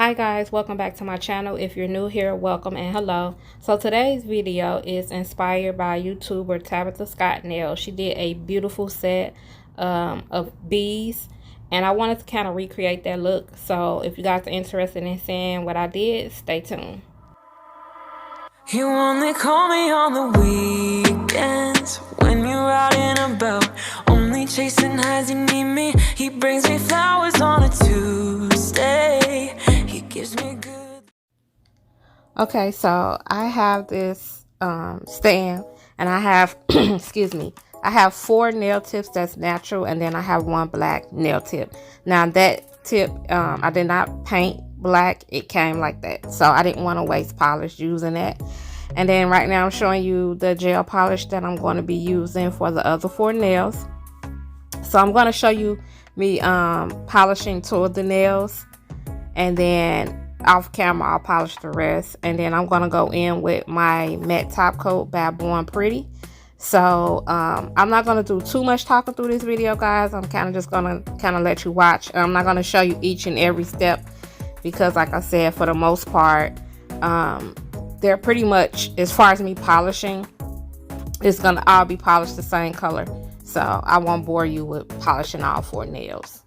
Hi guys, welcome back to my channel. If you're new here, welcome and hello. So today's video is inspired by YouTuber Tabytha Scott Nails. She did a beautiful set of bees, and I wanted to kind of recreate that look. So if you guys are interested in seeing what I did, stay tuned. You only call me on the weekends when you're out and about, only chasing highs. You need me. He brings me flowers on a Tuesday. He gives me good. Okay, so I have this stand, and I have excuse me, I have 4 nail tips that's natural, and then I have 1 black nail tip. Now that tip, I did not paint black, it came like that, so I didn't want to waste polish using that. And then right now I'm showing you the gel polish that I'm going to be using for the other 4 nails. So I'm going to show you me polishing 2 of the nails, and then off camera I'll polish the rest. And then I'm going to go in with my matte top coat by Born Pretty. So I'm not going to do too much talking through this video, guys. I'm kind of just going to let you watch. I'm not going to show you each and every step because, like I said, for the most part, they're pretty much, as far as me polishing, it's going to all be polished the same color. So I won't bore you with polishing all 4 nails.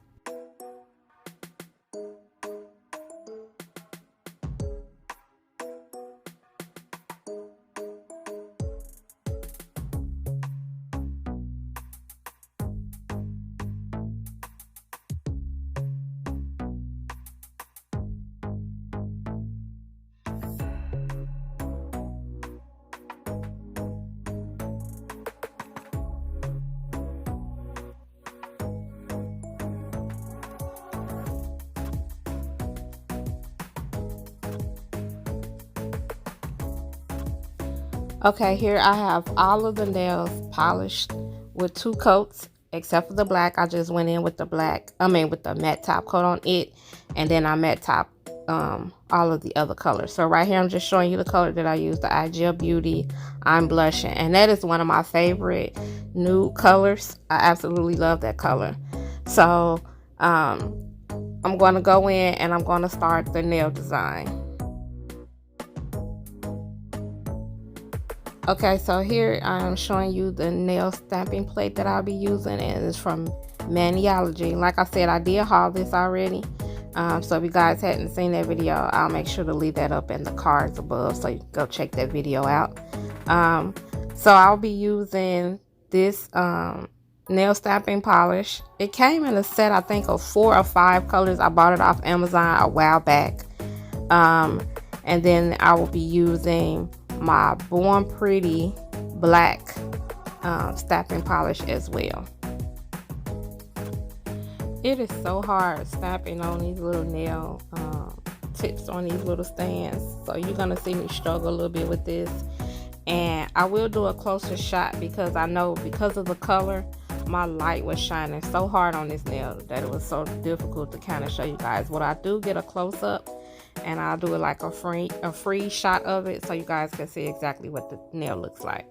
Okay, here I have all of the nails polished with 2 coats, except for the black. I just went in with the with the matte top coat on it, and then I matte top all of the other colors. So right here I'm just showing you the color that I use, the Ideal Beauty I'm Blushing, and that is one of my favorite nude colors. I absolutely love that color. So I'm going to go in and I'm going to start the nail design. Okay, so here I'm showing you the nail stamping plate that I'll be using, and it's from Maniology. Like I said, I did haul this already. So if you guys hadn't seen that video, I'll make sure to leave that up in the cards above so you can go check that video out. So I'll be using this nail stamping polish. It came in a set, I think, of 4 or 5 colors. I bought it off Amazon a while back. And then I will be using my Born Pretty black stamping polish as well. It is so hard stamping on these little nail tips on these little stands, so you're gonna see me struggle a little bit with this, and I will do a closer shot because I know because of the color my light was shining so hard on this nail that it was so difficult to kind of show you guys. What I do get a close-up, and I'll do it like a free shot of it so you guys can see exactly what the nail looks like.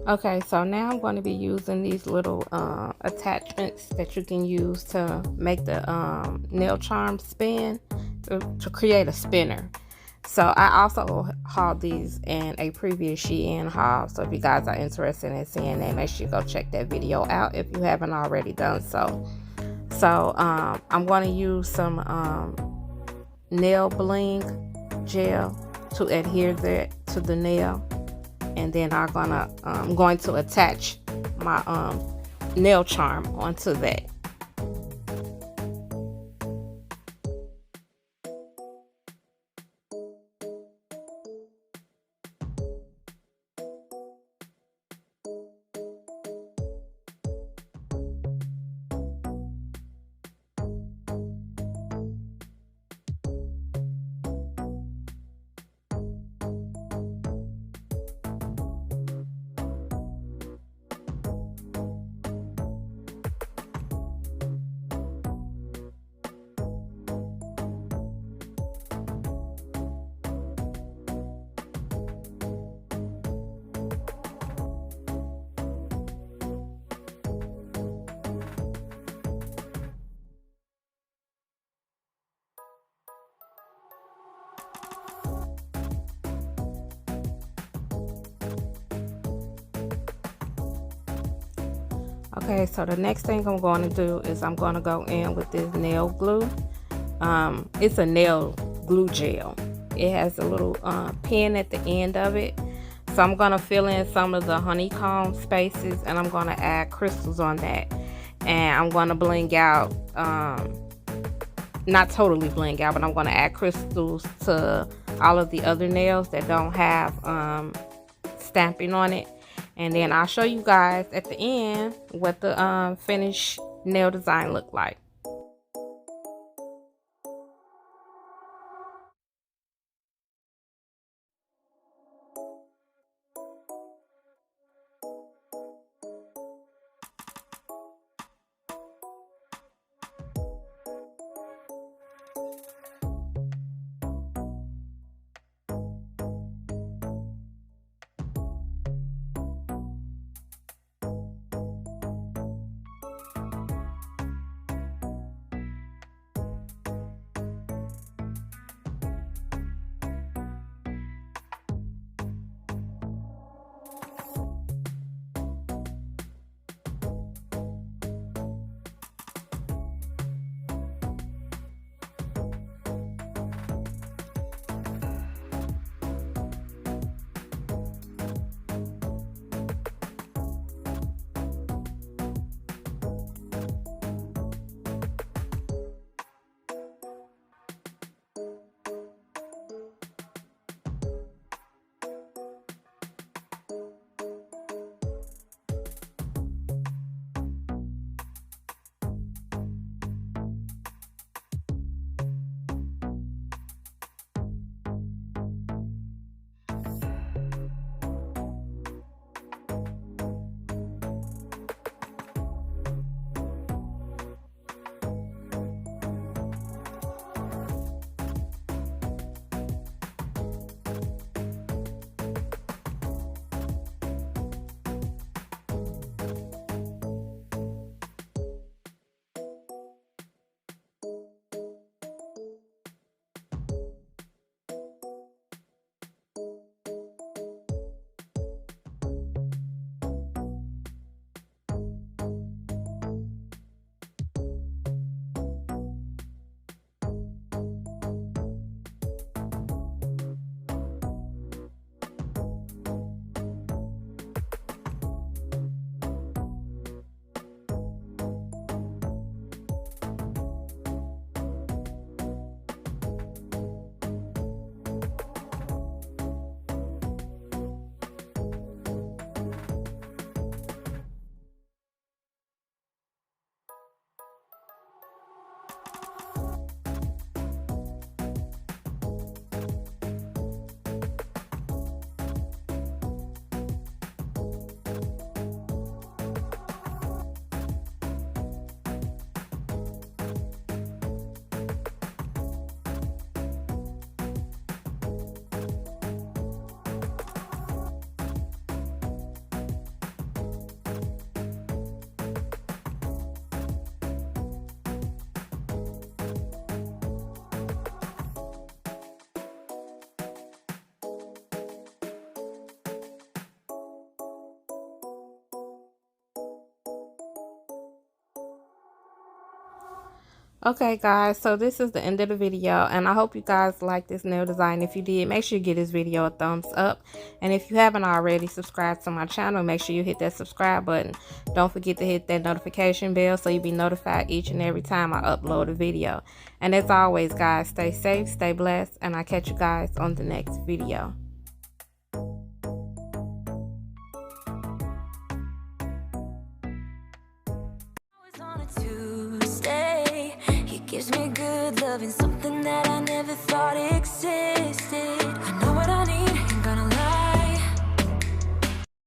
Okay, so now I'm going to be using these little attachments that you can use to make the nail charm spin to create a spinner. So I also hauled these in a previous Shein haul. So if you guys are interested in seeing that, make sure you go check that video out if you haven't already done so. So I'm going to use some nail bling gel to adhere that to the nail, and then I'm going to attach my nail charm onto that. Okay, so the next thing I'm going to do is I'm going to go in with this nail glue. It's a nail glue gel. It has a little pin at the end of it. So I'm going to fill in some of the honeycomb spaces, and I'm going to add crystals on that. And I'm going to bling out, not totally bling out, but I'm going to add crystals to all of the other nails that don't have stamping on it. And then I'll show you guys at the end what the finished nail design look like. Okay guys, so this is the end of the video, and I hope you guys like this nail design. If you did, make sure you give this video a thumbs up, and if you haven't already subscribed to my channel, make sure you hit that subscribe button. Don't forget to hit that notification bell so you'll be notified each and every time I upload a video. And as always guys, stay safe, stay blessed, and I'll catch you guys on the next video. Gives me good loving, something that I never thought existed. I know what I need.